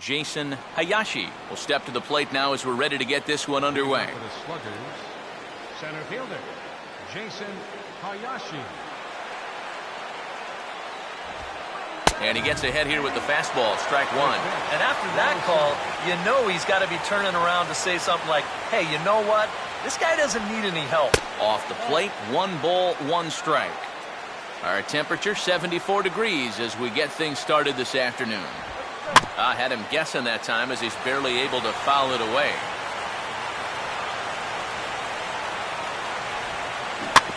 Jason Hayashi will step to the plate now as we're ready to get this one underway. For the Sluggers, center fielder Jason Hayashi. And he gets ahead here with the fastball, strike one. And after that call, you know he's got to be turning around to say something like, hey, you know what? This guy doesn't need any help. Off the plate, 1 ball, 1 strike. Our temperature 74 degrees as we get things started this afternoon. I had him guessing that time as he's barely able to foul it away.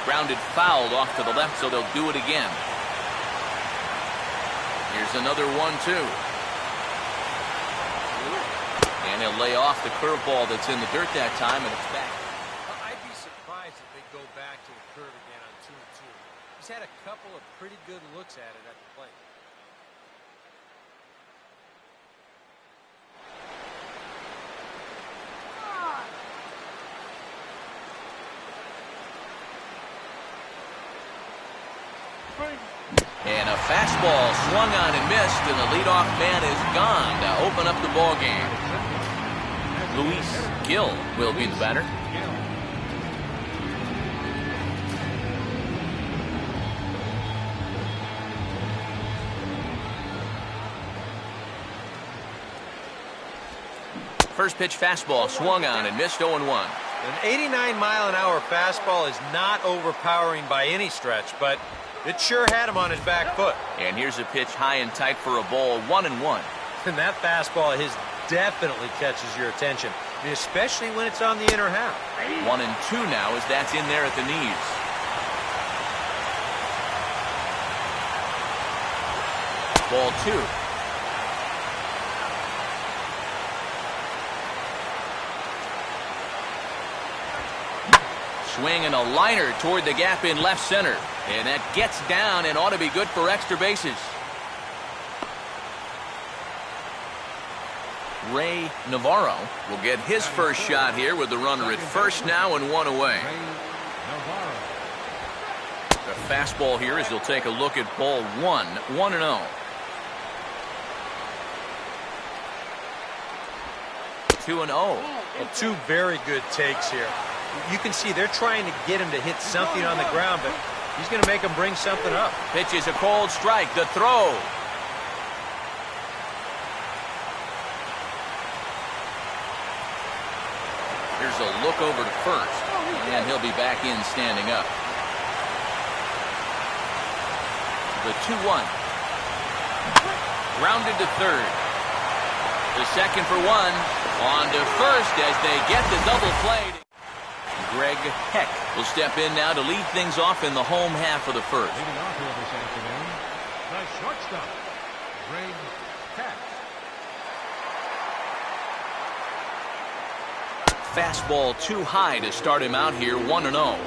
Grounded fouled off to the left, so they'll do it again. Here's another 1-2. And he'll lay off the curveball that's in the dirt that time, and it's back. I'd be surprised if they go back to the curve again on 2-2. He's had a couple of pretty good looks at it at the plate. And a fastball swung on and missed, and the leadoff man is gone to open up the ball game. Luis Gil will be the batter. First pitch fastball swung on and missed 0-1. An 89-mile-an-hour fastball is not overpowering by any stretch, but it sure had him on his back foot. And here's a pitch high and tight for a ball, 1-1. And that fastball of his definitely catches your attention, especially when it's on the inner half. 1-2 now as that's in there at the knees. Ball 2. Swing and a liner toward the gap in left center. And that gets down and ought to be good for extra bases. Ray Navarro will get his first shot here with the runner at first now and 1 away. The fastball here as he'll take a look at ball 1, 1-0. 2-0. Well, 2 very good takes here. You can see they're trying to get him to hit something on the ground, but he's going to make him bring something up. Pitch is a cold strike. The throw. Here's a look over to first, and he'll be back in standing up. The 2-1. Grounded to third. The second for 1. On to first as they get the double play. Greg Heck will step in now to lead things off in the home half of the first. Leading off here this afternoon, the shortstop, Greg Heck. Fastball too high to start him out here, 1-0.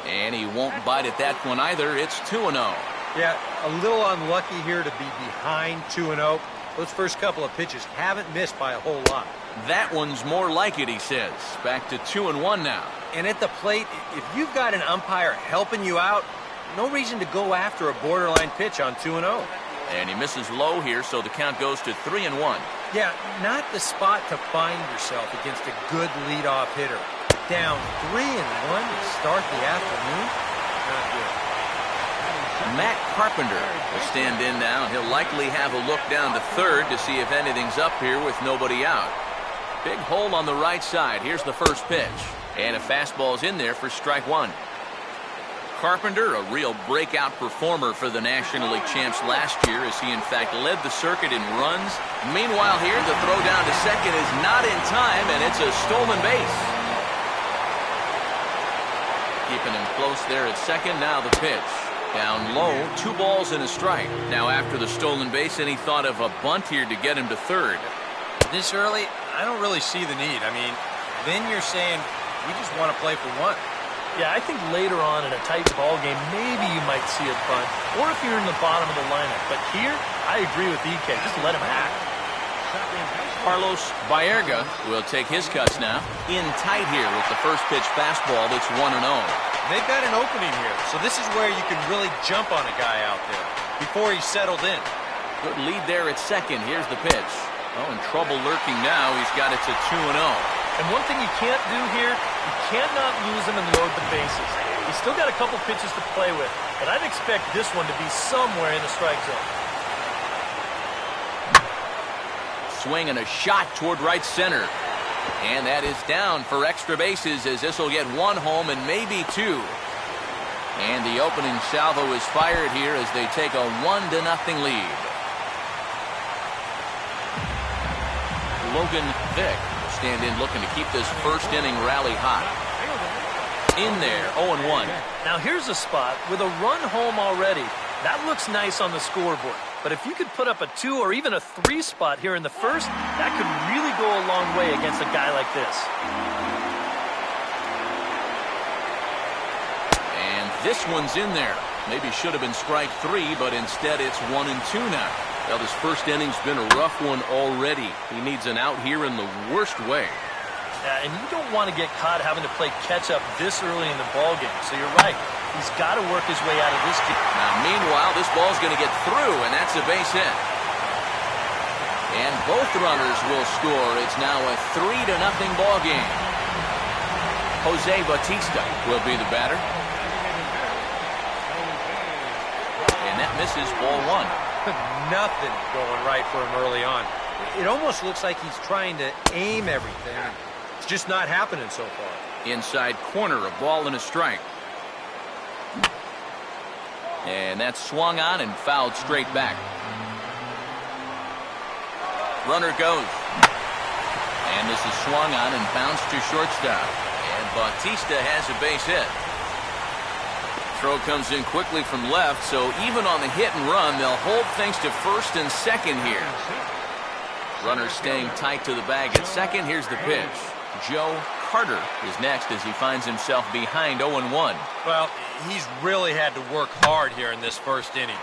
And he won't bite at that one either. It's 2-0. Yeah, a little unlucky here to be behind 2-0. Those first couple of pitches haven't missed by a whole lot. That one's more like it, he says. Back to 2-1 now. And at the plate, if you've got an umpire helping you out, no reason to go after a borderline pitch on 2-0. And he misses low here, so the count goes to 3-1. Yeah, not the spot to find yourself against a good leadoff hitter. Down 3-1 to start the afternoon? Not good. Matt Carpenter will stand in now, and he'll likely have a look down to third to see if anything's up here with nobody out. Big hole on the right side. Here's the first pitch. And a fastball's in there for strike 1. Carpenter, a real breakout performer for the National League champs last year, as he in fact led the circuit in runs. Meanwhile here, the throw down to second is not in time, and it's a stolen base. Keeping him close there at second. Now the pitch. Down low, 2 balls and a strike. Now after the stolen base, any thought of a bunt here to get him to third? This early, I don't really see the need. I mean, then you're saying we just want to play for 1. Yeah, I think later on in a tight ball game, maybe you might see a bunt, or if you're in the bottom of the lineup. But here, I agree with EK. Just let him act. Carlos Baerga will take his cuts now. In tight here with the first pitch fastball that's 1-0. They've got an opening here, so this is where you can really jump on a guy out there before he's settled in. Good lead there at second. Here's the pitch. Oh, in trouble lurking now. He's got it to 2-0. And one thing you can't do here, you cannot lose him and load the bases. He's still got a couple pitches to play with, but I'd expect this one to be somewhere in the strike zone. Swing and a shot toward right center. And that is down for extra bases, as this will get one home and maybe two. And the opening salvo is fired here as they take a 1-0 lead. Logan Vick will stand in looking to keep this first inning rally hot. In there, 0-1. Now here's a spot with a run home already. That looks nice on the scoreboard. But if you could put up a 2 or even a 3 spot here in the first, that could really go a long way against a guy like this. And this one's in there. Maybe should have been strike 3, but instead it's 1-2 now. Well, this first inning's been a rough one already. He needs an out here in the worst way. And you don't want to get caught having to play catch-up this early in the ballgame. So you're right. He's got to work his way out of this game. Now, meanwhile, this ball's going to get through, and that's a base hit. And both runners will score. It's now a 3-0 ball game. Jose Bautista will be the batter. And that misses ball 1. Nothing going right for him early on. It almost looks like he's trying to aim everything. It's just not happening so far. Inside corner, a ball and a strike. And that's swung on and fouled straight back. Runner goes. And this is swung on and bounced to shortstop. And Bautista has a base hit. Throw comes in quickly from left, so even on the hit and run, they'll hold things to first and second here. Runner staying tight to the bag at second. Here's the pitch. Joe Carter is next as he finds himself behind 0-1. Well, he's really had to work hard here in this first inning.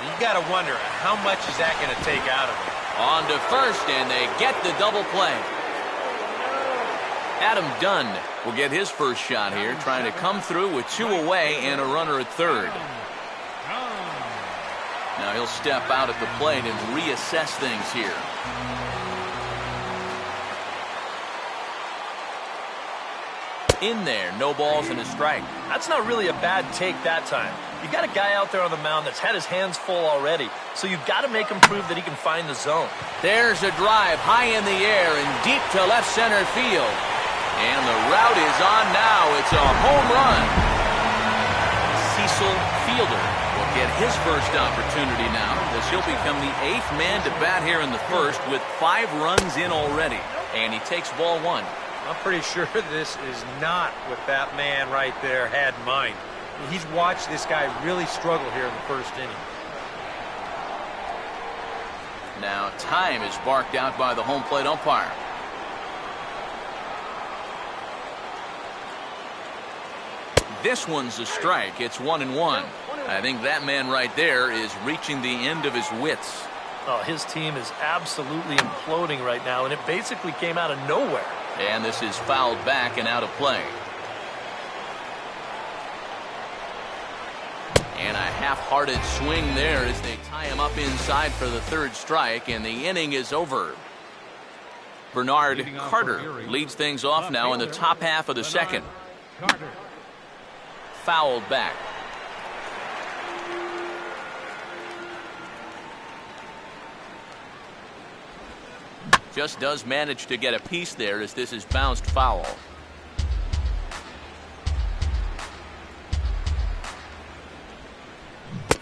You got to wonder, how much is that going to take out of him? On to first, and they get the double play. Adam Dunn will get his first shot here, trying to come through with 2 away and a runner at third. Now he'll step out at the plate and reassess things here. In there, no balls and a strike. That's not really a bad take that time. You got a guy out there on the mound that's had his hands full already, so you've got to make him prove that he can find the zone. There's a drive high in the air and deep to left center field. And the route is on now. It's a home run. Cecil Fielder will get his first opportunity now, as he'll become the 8th man to bat here in the first with 5 runs in already. And he takes ball 1. I'm pretty sure this is not what that man right there had in mind. He's watched this guy really struggle here in the first inning. Now time is barked out by the home plate umpire. This one's a strike. It's 1-1. I think that man right there is reaching the end of his wits. Oh, his team is absolutely imploding right now, and it basically came out of nowhere. And this is fouled back and out of play. And a half-hearted swing there as they tie him up inside for the 3rd strike, and the inning is over. Bernard Carter leads things off now in the top half of the 2nd. Fouled back. Just does manage to get a piece there as this is bounced foul.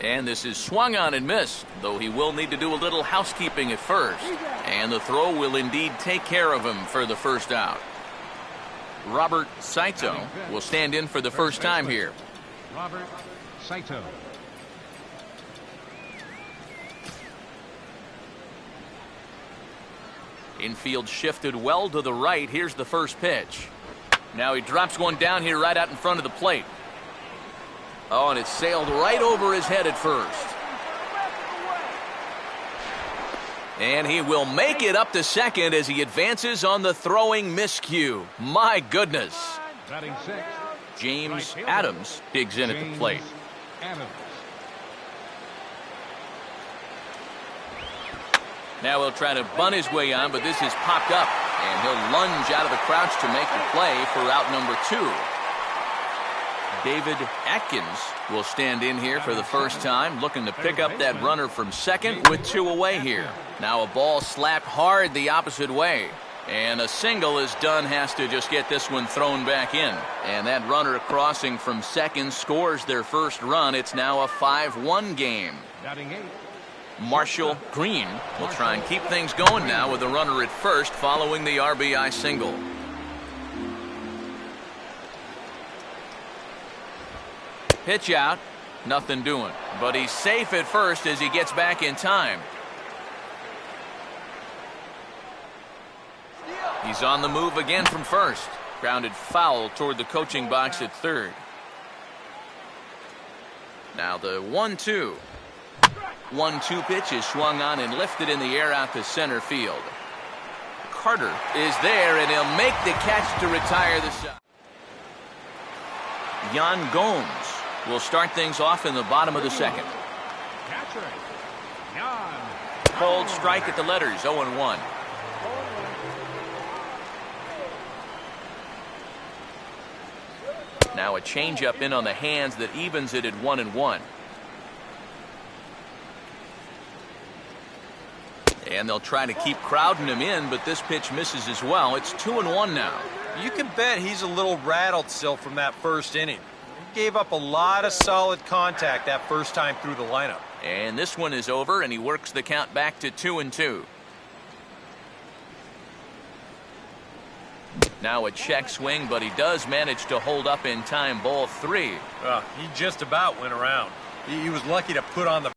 And this is swung on and missed, though he will need to do a little housekeeping at first. And the throw will indeed take care of him for the first out. Robert Saito will stand in for the first time here. Robert Saito. Infield shifted well to the right. Here's the first pitch. Now he drops one down here right out in front of the plate. Oh, and it sailed right over his head at first. And he will make it up to second as he advances on the throwing miscue. My goodness. Batting 6th, James Adams digs in at the plate. Adams. Now he'll try to bunt his way on, but this is popped up, and he'll lunge out of the crouch to make the play for out number 2. David Atkins will stand in here for the first time, looking to pick up that runner from second with 2 away here. Now a ball slapped hard the opposite way, and a single as Dunn has to just get this one thrown back in. And that runner crossing from second scores their first run. It's now a 5-1 game. Batting 8. Marshall Green will try and keep things going now with a runner at first following the RBI single. Pitch out, nothing doing, but he's safe at first as he gets back in time. He's on the move again from first. Grounded foul toward the coaching box at third. Now the 1-2. 1-2 pitch is swung on and lifted in the air out to center field. Carter is there, and he'll make the catch to retire the side. Yan Gomes will start things off in the bottom of the second. Catcher. Yan. Cold strike at the letters, 0-1. Now a changeup in on the hands that evens it at 1-1. And they'll try to keep crowding him in, but this pitch misses as well. It's 2-1 now. You can bet he's a little rattled still from that first inning. He gave up a lot of solid contact that first time through the lineup. And this one is over, and he works the count back to 2-2. Now a check swing, but he does manage to hold up in time, ball 3. He just about went around. He was lucky to put on the